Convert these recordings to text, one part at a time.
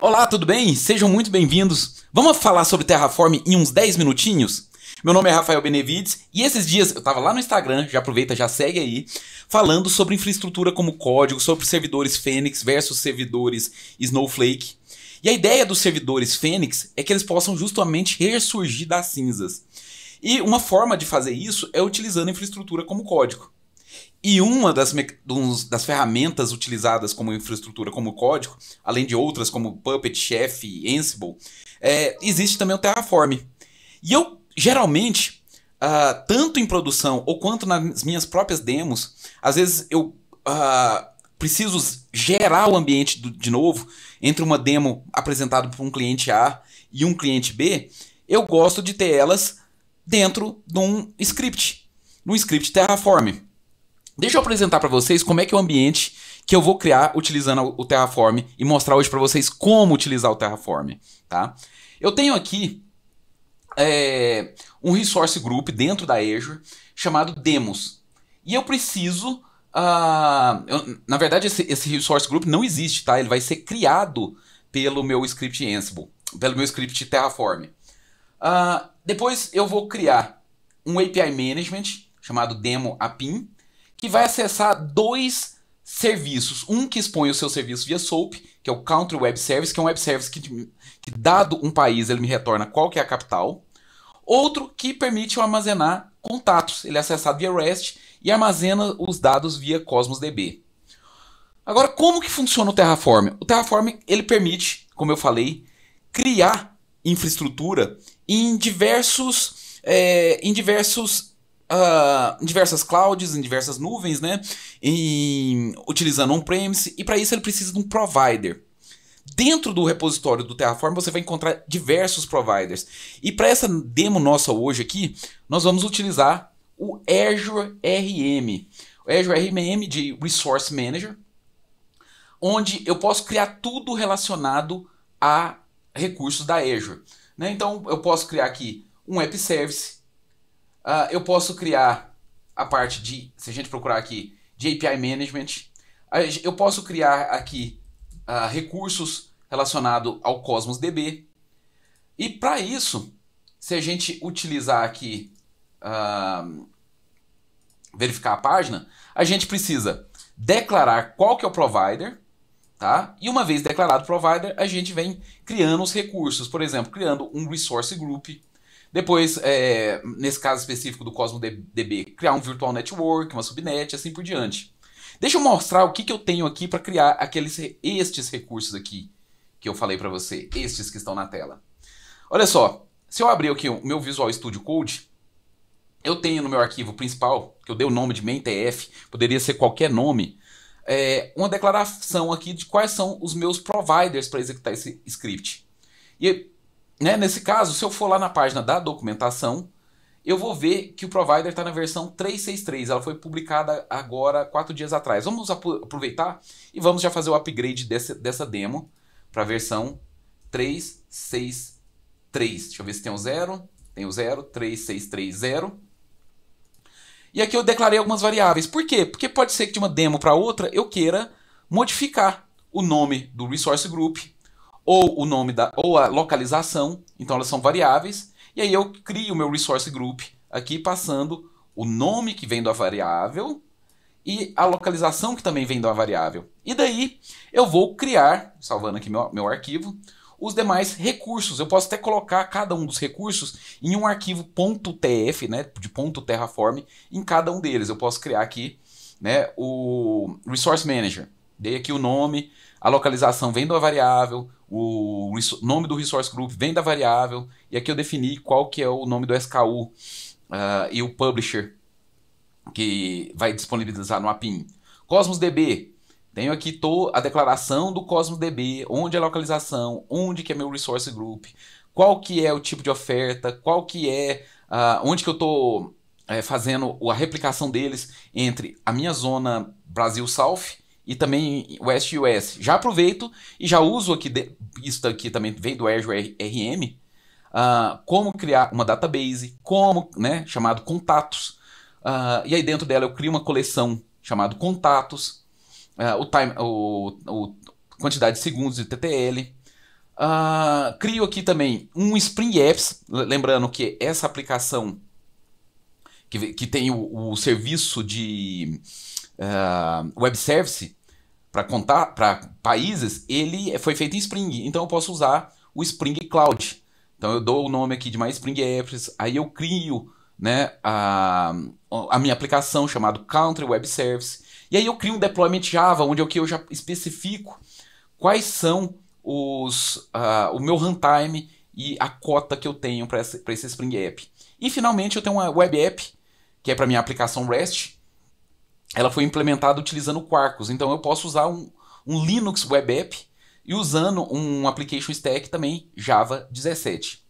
Olá, tudo bem? Sejam muito bem-vindos. Vamos falar sobre Terraform em uns 10 minutinhos? Meu nome é Rafael Benevides e esses dias eu estava lá no Instagram, já aproveita, já segue aí, falando sobre infraestrutura como código, sobre servidores Phoenix versus servidores Snowflake. E a ideia dos servidores Phoenix é que eles possam justamente ressurgir das cinzas. E uma forma de fazer isso é utilizando infraestrutura como código. E uma das ferramentas utilizadas como infraestrutura como código, além de outras como Puppet, Chef e Ansible, existe também o Terraform. E eu, geralmente, tanto em produção ou quanto nas minhas próprias demos, às vezes eu preciso gerar o ambiente de novo entre uma demo apresentada por um cliente A e um cliente B, eu gosto de ter elas dentro de um script Terraform. Deixa eu apresentar para vocês como é que é o ambiente que eu vou criar utilizando o Terraform e mostrar hoje para vocês como utilizar o Terraform, tá? Eu tenho aqui um resource group dentro da Azure chamado Demos. E eu preciso... na verdade, esse resource group não existe, tá? Ele vai ser criado pelo meu script Ansible, pelo meu script Terraform. Depois eu vou criar um API Management chamado Demo APIM, que vai acessar dois serviços. Um que expõe o seu serviço via SOAP, que é o Country Web Service, que é um web service que dado um país, ele me retorna qual que é a capital. Outro que permite eu armazenar contatos. Ele é acessado via REST e armazena os dados via Cosmos DB. Agora, como que funciona o Terraform? O Terraform ele permite, como eu falei, criar infraestrutura em diversas clouds, em diversas nuvens, né? Utilizando on-premise, e para isso ele precisa de um provider. Dentro do repositório do Terraform você vai encontrar diversos providers. E para essa demo nossa hoje aqui, nós vamos utilizar o Azure RM. O Azure RM de Resource Manager, onde eu posso criar tudo relacionado a recursos da Azure, né? Então eu posso criar aqui um App Service. Eu posso criar a parte de, se a gente procurar aqui, de API Management. Eu posso criar aqui recursos relacionados ao Cosmos DB. E para isso, se a gente utilizar aqui, verificar a página, a gente precisa declarar qual que é o provider. Tá? E uma vez declarado o provider, a gente vem criando os recursos. Por exemplo, criando um Resource Group. Depois, nesse caso específico do Cosmos DB, criar um Virtual Network, uma subnet, assim por diante. Deixa eu mostrar o que eu tenho aqui para criar estes recursos aqui que eu falei para você, estes que estão na tela. Olha só, se eu abrir aqui o meu Visual Studio Code, eu tenho no meu arquivo principal, que eu dei o nome de main.tf, poderia ser qualquer nome, uma declaração aqui de quais são os meus providers para executar esse script. E nesse caso, se eu for lá na página da documentação, eu vou ver que o provider está na versão 3.6.3. Ela foi publicada agora 4 dias atrás. Vamos aproveitar e vamos já fazer o upgrade dessa demo para a versão 3.6.3. Deixa eu ver se tem o 0. Tem o 0, 3.6.3.0. E aqui eu declarei algumas variáveis. Por quê? Porque pode ser que de uma demo para outra eu queira modificar o nome do Resource Group, ou o nome ou a localização. Então elas são variáveis. E aí eu crio o meu Resource Group aqui passando o nome que vem da variável e a localização que também vem da variável. E daí eu vou criar, salvando aqui meu arquivo, os demais recursos. Eu posso até colocar cada um dos recursos em um arquivo .tf, né, de .terraform, em cada um deles. Eu posso criar aqui, né, o Resource Manager. Dei aqui o nome, a localização vem da variável, o nome do Resource Group vem da variável, e aqui eu defini qual que é o nome do SKU e o Publisher que vai disponibilizar no APIM. Cosmos DB, tenho aqui a declaração do Cosmos DB, onde é a localização, onde que é meu Resource Group, qual que é o tipo de oferta, qual que é, onde que eu estou fazendo a replicação deles entre a minha zona Brasil South e também West US. Já aproveito e já uso aqui, isso aqui também vem do Azure RM, como criar uma database, chamado contatos. E aí dentro dela eu crio uma coleção chamado contatos, quantidade de segundos de TTL, Crio aqui também um Spring Apps, lembrando que essa aplicação que tem o serviço de web service para países, ele foi feito em Spring, então eu posso usar o Spring Cloud. Então eu dou o nome aqui de My Spring Apps, aí eu crio, né, a minha aplicação chamada Country Web Service, e aí eu crio um deployment Java, onde eu já especifico quais são o meu runtime e a cota que eu tenho para esse Spring App. E finalmente eu tenho uma Web App, que é para minha aplicação REST. Ela foi implementada utilizando o Quarkus, então eu posso usar um Linux Web App e usando um Application Stack também Java 17.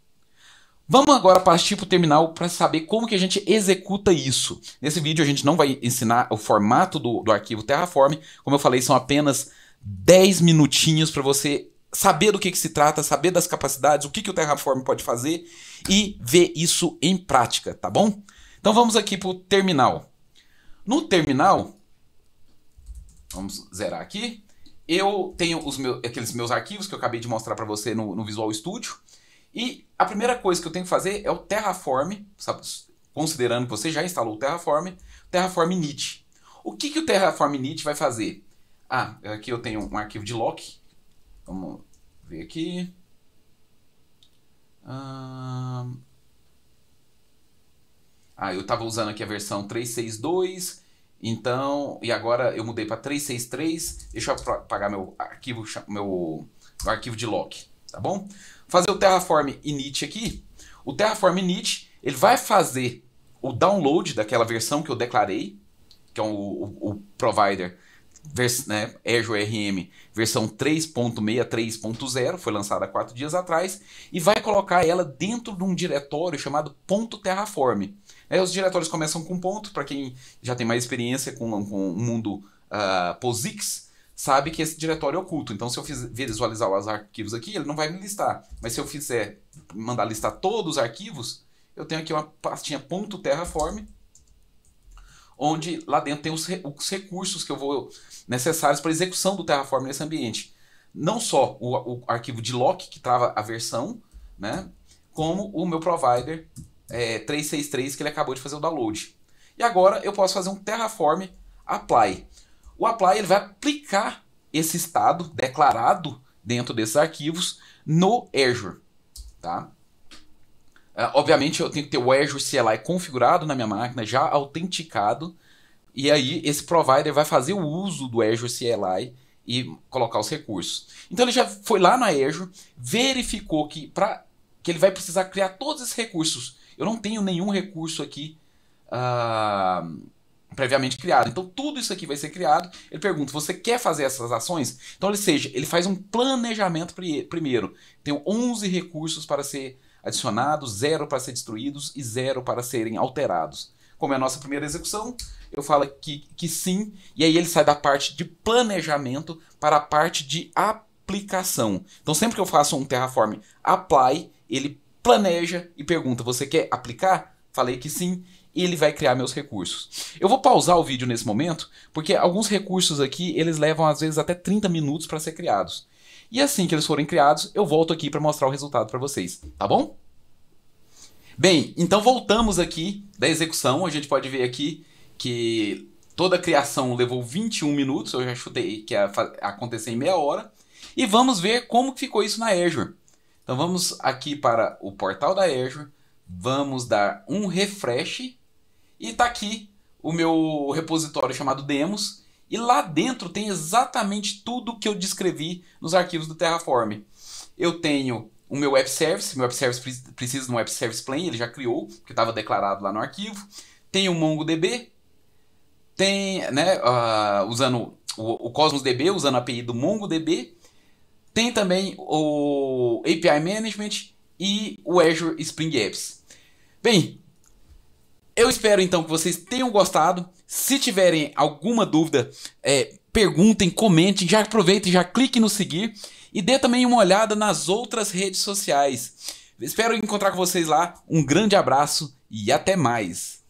Vamos agora partir para o terminal para saber como que a gente executa isso. Nesse vídeo a gente não vai ensinar o formato do arquivo Terraform, como eu falei, são apenas 10 minutinhos para você saber do que se trata, saber das capacidades, o que o Terraform pode fazer e ver isso em prática, tá bom? Então vamos aqui para o terminal. No terminal, vamos zerar aqui, eu tenho aqueles meus arquivos que eu acabei de mostrar para você no Visual Studio. E a primeira coisa que eu tenho que fazer é o Terraform, sabe, considerando que você já instalou o Terraform init. O que o Terraform init vai fazer? Aqui eu tenho um arquivo de lock. Vamos ver aqui. Eu estava usando aqui a versão 3.6.2, então, e agora eu mudei para 3.6.3. Deixa eu apagar meu arquivo de lock, tá bom? Fazer o Terraform init aqui. O Terraform init, ele vai fazer o download daquela versão que eu declarei, que é o provider, né, Azure RM versão 3.63.0, foi lançada há 4 dias atrás, e vai colocar ela dentro de um diretório chamado .terraform. Os diretórios começam com ponto, para quem já tem mais experiência com o mundo POSIX, sabe que esse diretório é oculto. Então se eu visualizar os arquivos aqui, ele não vai me listar. Mas se eu mandar listar todos os arquivos, eu tenho aqui uma pastinha .terraform, onde lá dentro tem os recursos que eu vou necessários para execução do Terraform nesse ambiente. Não só o arquivo de lock, que trava a versão, né, como o meu provider 3.6.3, que ele acabou de fazer o download. E agora eu posso fazer um Terraform apply. O apply ele vai aplicar esse estado declarado dentro desses arquivos no Azure. Tá? Obviamente eu tenho que ter o Azure CLI configurado na minha máquina, já autenticado, e aí esse provider vai fazer o uso do Azure CLI e colocar os recursos. Então ele já foi lá na Azure, verificou que ele vai precisar criar todos esses recursos. Eu não tenho nenhum recurso aqui previamente criado. Então tudo isso aqui vai ser criado. Ele pergunta, você quer fazer essas ações? Então ele faz um planejamento primeiro. Tem 11 recursos para ser adicionados, 0 para ser destruídos e 0 para serem alterados. Como é a nossa primeira execução, eu falo que sim, e aí ele sai da parte de planejamento para a parte de aplicação. Então sempre que eu faço um Terraform apply, ele planeja e pergunta, você quer aplicar? Falei que sim, e ele vai criar meus recursos. Eu vou pausar o vídeo nesse momento, porque alguns recursos aqui, eles levam às vezes até 30 minutos para ser criados. E assim que eles forem criados, eu volto aqui para mostrar o resultado para vocês, tá bom? Bem, então voltamos aqui da execução. A gente pode ver aqui que toda a criação levou 21 minutos, eu já chutei que ia acontecer em meia hora. E vamos ver como ficou isso na Azure. Então vamos aqui para o portal da Azure, vamos dar um refresh e está aqui o meu repositório chamado demos. E lá dentro tem exatamente tudo que eu descrevi nos arquivos do Terraform. Eu tenho o meu web service precisa de um web service plane, ele já criou, que estava declarado lá no arquivo. Tem o MongoDB, tem, né, usando o Cosmos DB, usando a API do MongoDB. Tem também o API Management e o Azure Spring Apps. Bem, eu espero então que vocês tenham gostado. Se tiverem alguma dúvida, perguntem, comentem, já aproveitem, já cliquem no seguir e dê também uma olhada nas outras redes sociais. Espero encontrar com vocês lá. Um grande abraço e até mais!